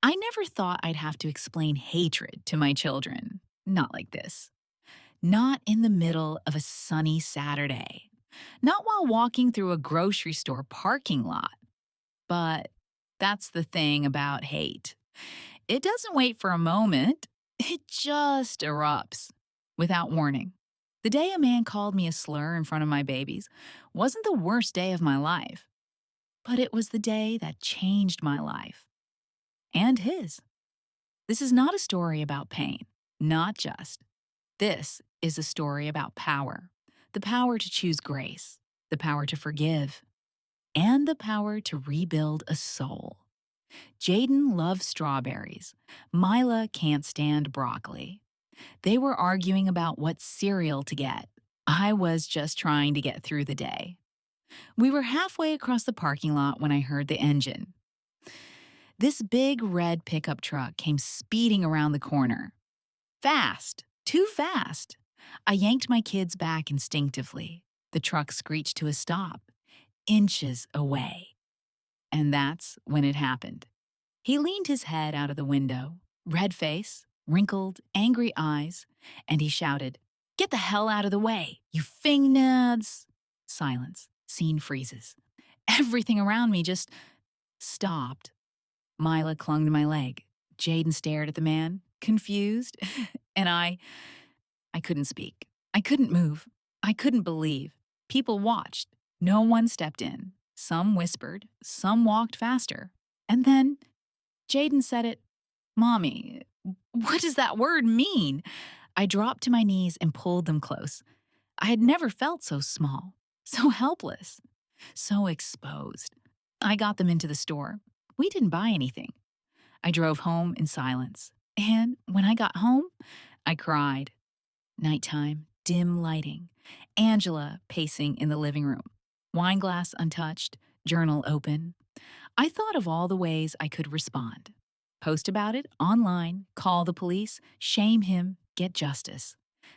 I never thought I'd have to explain hatred to my children. Not like this. Not in the middle of a sunny Saturday. Not while walking through a grocery store parking lot. But that's the thing about hate. It doesn't wait for a moment, it just erupts without warning. The day a man called me a slur in front of my babies wasn't the worst day of my life, but it was the day that changed my life and his. This is not a story about pain, not just. This is a story about power, the power to choose grace, the power to forgive, and the power to rebuild a soul. Jaden loves strawberries. Mila can't stand broccoli. They were arguing about what cereal to get. I was just trying to get through the day. We were halfway across the parking lot when I heard the engine. This big red pickup truck came speeding around the corner. Fast, too fast. I yanked my kids back instinctively. The truck screeched to a stop, inches away. And that's when it happened. He leaned his head out of the window, red face, wrinkled, angry eyes, and he shouted, "Get the hell out of the way, you fing nads!" Silence. Scene freezes. Everything around me just stopped. Mila clung to my leg. Jaden stared at the man, confused, and I couldn't speak. I couldn't move. I couldn't believe. People watched. No one stepped in. Some whispered, some walked faster. And then Jaden said it. "Mommy, what does that word mean?" I dropped to my knees and pulled them close. I had never felt so small, so helpless, so exposed. I got them into the store. We didn't buy anything. I drove home in silence. And when I got home, I cried. Nighttime, dim lighting. Angela pacing in the living room. Wine glass untouched, journal open. I thought of all the ways I could respond. Post about it online, call the police, shame him, get justice.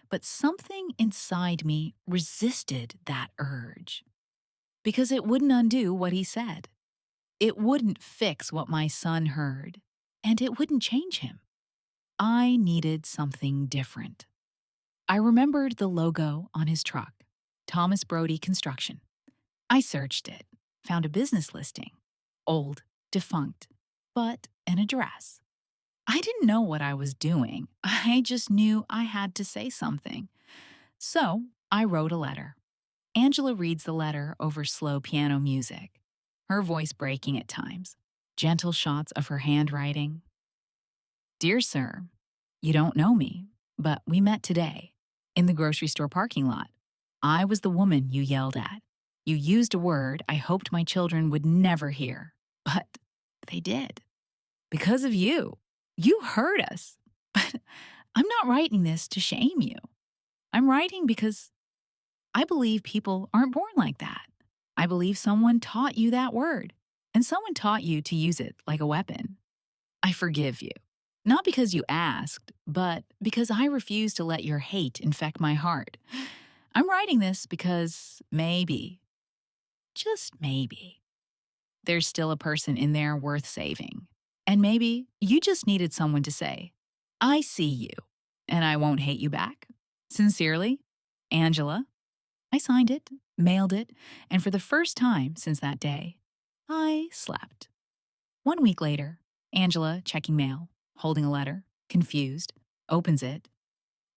But something inside me resisted that urge. Because it wouldn't undo what he said. It wouldn't fix what my son heard. And it wouldn't change him. I needed something different. I remembered the logo on his truck, Thomas Brody Construction. I searched it, found a business listing, old, defunct, but an address. I didn't know what I was doing. I just knew I had to say something. So I wrote a letter. Angela reads the letter over slow piano music, her voice breaking at times, gentle shots of her handwriting. "Dear Sir, you don't know me, but we met today in the grocery store parking lot. I was the woman you yelled at. You used a word I hoped my children would never hear, but they did. Because of you. You hurt us. But I'm not writing this to shame you. I'm writing because I believe people aren't born like that. I believe someone taught you that word, and someone taught you to use it like a weapon. I forgive you. Not because you asked, but because I refuse to let your hate infect my heart. I'm writing this because maybe, just maybe, there's still a person in there worth saving. And maybe you just needed someone to say, 'I see you, and I won't hate you back.' Sincerely, Angela." I signed it, mailed it, and for the first time since that day, I slept. 1 week later, Angela, checking mail, holding a letter, confused, opens it.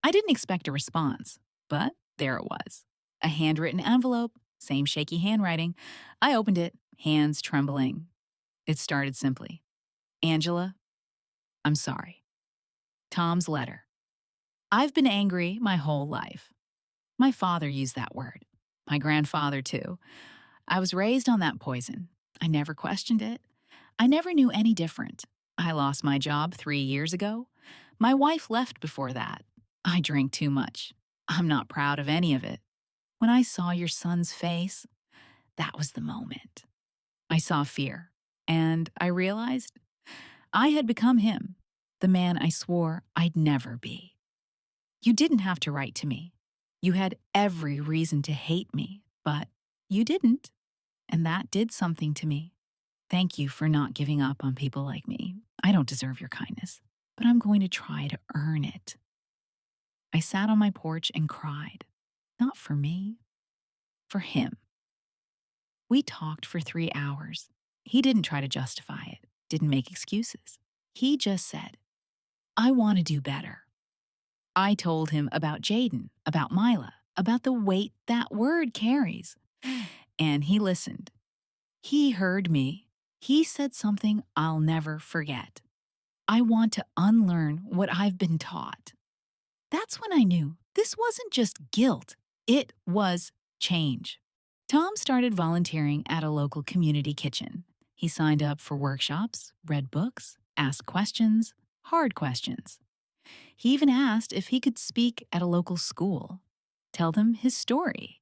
I didn't expect a response, but there it was. A handwritten envelope, same shaky handwriting. I opened it, hands trembling. It started simply. "Angela, I'm sorry. Tom's letter. I've been angry my whole life. My father used that word. My grandfather, too. I was raised on that poison. I never questioned it. I never knew any different. I lost my job 3 years ago. My wife left before that. I drank too much. I'm not proud of any of it. When I saw your son's face, that was the moment. I saw fear, and I realized I had become him, the man I swore I'd never be. You didn't have to write to me. You had every reason to hate me, but you didn't, and that did something to me. Thank you for not giving up on people like me. I don't deserve your kindness, but I'm going to try to earn it. I sat on my porch and cried. Not for me, for him. We talked for 3 hours. He didn't try to justify it, didn't make excuses. He just said, I want to do better. I told him about Jaden, about Mila, about the weight that word carries. And he listened. He heard me. He said something I'll never forget. I want to unlearn what I've been taught. That's when I knew this wasn't just guilt, it was change. Tom started volunteering at a local community kitchen. He signed up for workshops, read books, asked questions, hard questions. He even asked if he could speak at a local school, tell them his story.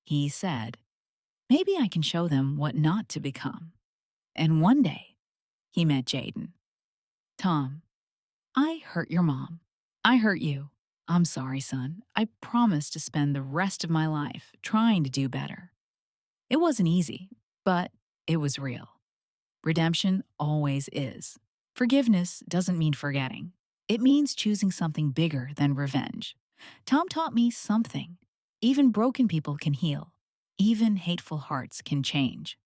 He said, maybe I can show them what not to become. And one day, he met Jaden. Tom, I hurt your mom. I hurt you. I'm sorry, son. I promise to spend the rest of my life trying to do better. It wasn't easy, but it was real. Redemption always is. Forgiveness doesn't mean forgetting. It means choosing something bigger than revenge. Tom taught me something. Even broken people can heal. Even hateful hearts can change.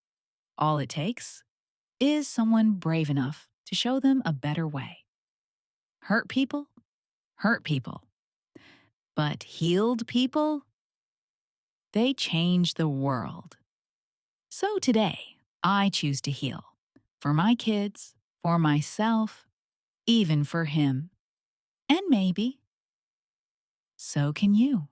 All it takes is someone brave enough to show them a better way. Hurt people? Hurt people. But healed people? They change the world. So today, I choose to heal. For my kids, for myself, even for him. And maybe, so can you.